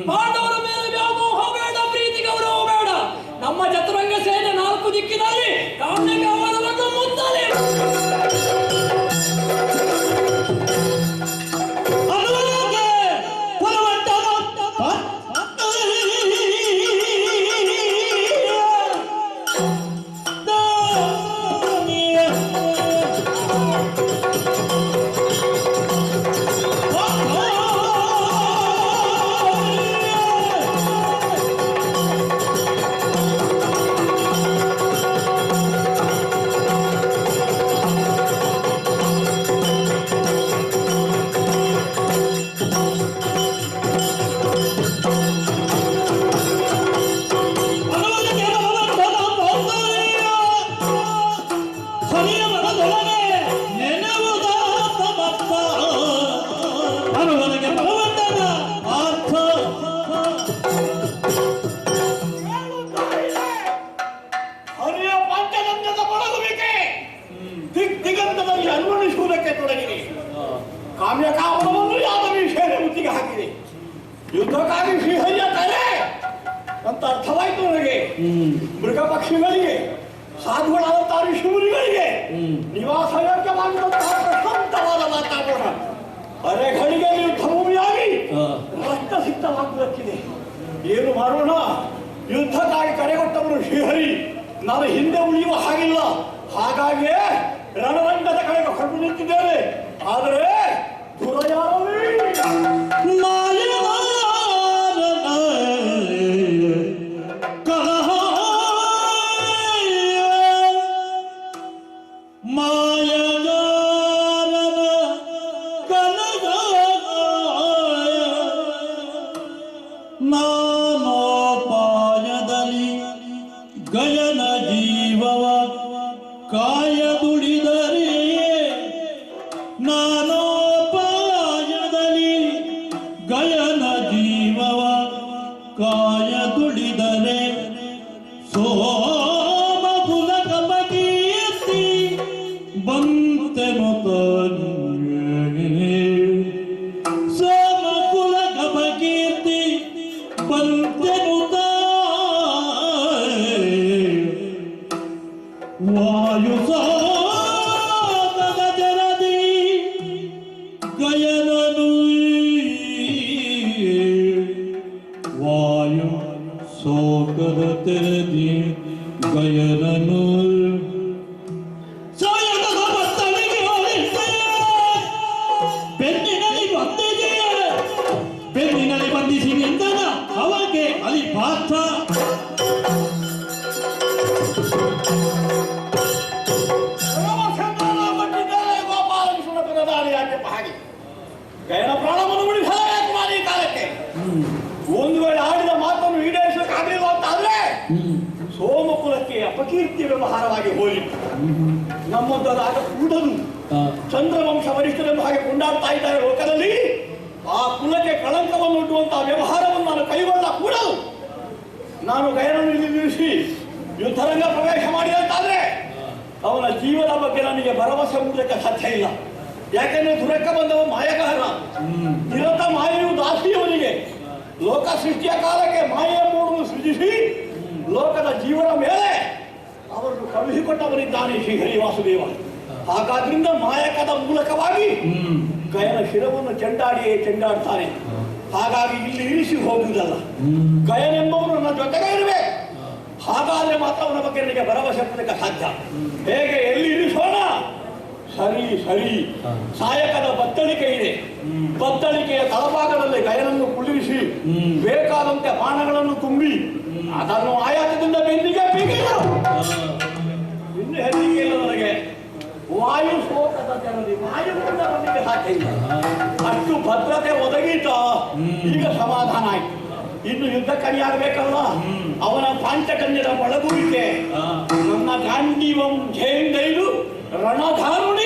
ಪಾಂಡವರ ಮೇಲೆ ವ್ಯಾಮೋಹ ಬೇಡ, ಪ್ರೀತಿ ಗೌರವ ಬೇಡ. ನಮ್ಮ ಚತುರಂಗ ಸೇನೆ 4 ದಿಕ್ಕಿನಲ್ಲಿ ಕಾಮ್ಯಗಾವರವನ್ನು ಮುತ್ತಲಿ ಕಾಮ್ಯಕಾಮವನ್ನು ಯಾದವಿ ಸೇನೆ ಮುತ್ತಿಗೆ ಹಾಕಿದೆ. ಯುದ್ಧಕ್ಕಾಗಿ ಶ್ರೀಹರಿಯ ತಲೆ ಅಂತ ಅರ್ಥವಾಯ್ತು ನನಗೆ. ಮೃಗ ಪಕ್ಷಿಗಳಿಗೆ, ಸಾಧುಗಳಾದಂತಹ ಋಷಿಮುನಿಗಳಿಗೆ ನಿವಾಸ ಯೋಗ್ಯವಾಗಿರುವಂತಹ ಪ್ರಶಾಂತವಾದ ವಾತಾವರಣ, ಅರೆಗಳಿಗೆ ಯುದ್ಧ ಭೂಮಿಯಾಗಿ ರಕ್ತ ಸಿಕ್ತವಾಗುವುದಕ್ಕಿದೆ. ಏನು ಮಾಡೋಣ? ಯುದ್ಧಕ್ಕಾಗಿ ಕರೆಗೊಟ್ಟವರು ಶ್ರೀಹರಿ, ನಾನು ಹಿಂದೆ ಉಳಿಯುವ ಹಾಗಿಲ್ಲ. ಹಾಗಾಗಿಯೇ ರಣರಂಗದ ಕಡೆಗೆ ಹೊರಟು ನಿಂತಿದ್ದೇನೆ. ಆದರೆ ದುರಯಾರವೇ ನಾನೋಪಾಯದಲ್ಲಿ ಗಯನ ಜೀವವ ಕಾಯ ದುಡಿದರೆ, ನಾನೋಪಾಯದಲ್ಲಿ ಗಯನ ಜೀವವ ಕಾಯ ದುಡಿದರೆ, ಸೋಮ ಕುಲಕ ಬಗೆಯತ್ತಿ ಬಂತೆನು ತಂದೆ, ಸೋಮ ಕುಲಕ ಬಗೆಯತ್ತಿ ಬಂತೆನು ವಾಯು ಸೋಮದ ಜರದಿ ಗಯನನು, ವಾಯು ಸೋಕದ ತೆರದಿ ಗಯನನು. ಸಾಯದ ಬತ್ತಳಿಗೆ ಬೆನ್ನಿನಲ್ಲಿ ಬಂದಿದೆ, ಬೆನ್ನಿನಲ್ಲಿ ಬಂಧಿಸಿ ನಿಂತನ ಅವಗೆ ಅಲಿಪಾತ್ರ. ಗಯನ ಪ್ರಾಣವನ್ನು ಉಳಿಸಲೇ ಕುಮಾರಿ ಕಾಲಕ್ಕೆ. ಒಂದು ವೇಳೆ ಆಡಿದ ಮಾತನ್ನು ಈಡೇರಿಸಲಿಕ್ಕಾಗಲಿಲ್ಲ ಅಂತಾದ್ರೆ ಸೋಮಕುಲಕ್ಕೆ ಅಪಕೀರ್ತಿ ವ್ಯವಹಾರವಾಗಿ ಹೋಯಿತು. ನಮ್ಮಂತರಾಗ ಕೂಡದು ಚಂದ್ರವಂಶ ವರಿಷ್ಠರೆಂದು ಹಾಗೆ ಕೊಂಡಾಡ್ತಾ ಇದ್ದಾರೆ ಲೋಕದಲ್ಲಿ. ಆ ಕುಲಕ್ಕೆ ಕಳಂಕವನ್ನು ಉಂಟುವಂತಹ ವ್ಯವಹಾರವನ್ನು ನಾನು ಕೈಗೊಳ್ಳ ಕೂಡದು. ನಾನು ಗಯನನ್ನು ಇಲ್ಲಿ ನಿಲ್ಲಿಸಿ ಯುದ್ಧರಂಗ ಪ್ರವೇಶ ಮಾಡಿದಂತಾದ್ರೆ ಅವನ ಜೀವನ ಬಗ್ಗೆ ನನಗೆ ಭರವಸೆ ಮೂಡಲಿಕ್ಕೆ ಸಾಧ್ಯ ಇಲ್ಲ. ಯಾಕೆಂದ್ರೆ ದುರಕ್ಕ ಬಂದವ ಮಾಯಗಾರ, ನಿರತ ಮಾಯೆಯು ದಾಸಿಯವನಿಗೆ. ಲೋಕ ಸೃಷ್ಟಿಯ ಕಾಲಕ್ಕೆ ಮಾಯೆಯ ಮೂಡನ್ನು ಸೃಜಿಸಿ ಲೋಕದ ಜೀವನ ಮೇಲೆ ಅವರನ್ನು ಕಳುಹಿಕೊಟ್ಟವರಿದ್ದಾನೆ ಶ್ರೀಹರಿ ವಾಸುದೇವ. ಹಾಗಾದ್ರಿಂದ ಮಾಯಕದ ಮೂಲಕವಾಗಿ ಗಯನ ಶಿರವನ್ನು ಚೆಂಡಾಡ್ತಾನೆ. ಹಾಗಾಗಿ ಇಲ್ಲಿ ಇರಿಸಿ ಹೋಗುವುದಲ್ಲ, ಗಯನೆಂಬವನು ನನ್ನ ಜೊತೆಗೆ ಇರಬೇಕು. ಹಾಗಾದ್ರೆ ಮಾತ್ರ ಅವನ ಬಗ್ಗೆ ನನಗೆ ಭರವಸೆ ಪಡಲಿಕ್ಕೆ ಸಾಧ್ಯ. ಹೇಗೆ ಎಲ್ಲಿ ಇರಿಸೋಣ? ಸರಿ ಸರಿ, ಸಾಯಕದ ಬತ್ತಳಿಕೆ ಇದೆ. ಬತ್ತಳಿಕೆಯ ತಳಭಾಗದಲ್ಲಿ ಗಯನನ್ನು ಕುಳ್ಳಿರಿಸಿ ಬೇಕಾದಂತೆ ಬಾಣಗಳನ್ನು ತುಂಬಿ ಅದನ್ನು ಆಯಾಸದಿಂದ ಬೆನ್ನಿಗೆ ಬೀಗಿಲ್ಲ. ಇನ್ನು ಹೆದರಿಕೆ ಇಲ್ಲ ನನಗೆ. ವಾಯು ಶೋಕದ ಜನರಿಗೆ ವಾಯುವಿನಿಂದ ಬರಲಿಕ್ಕೆ ಸಾಧ್ಯ ಇಲ್ಲ. ಅಷ್ಟು ಭದ್ರತೆ ಒದಗೀತ. ಈಗ ಸಮಾಧಾನ ಆಯ್ತು. ಇನ್ನು ಯುದ್ಧ ಕಡಿಯಾಗಬೇಕಲ್ಲ. ಅವನ ಪಾಂಚಕನ್ಯರ ಬಳಗುವಿಕೆ, ನನ್ನ ಗಾಂಡೀವಂ ಜೇಂದೈಲು ರಣಧಾರುಣಿ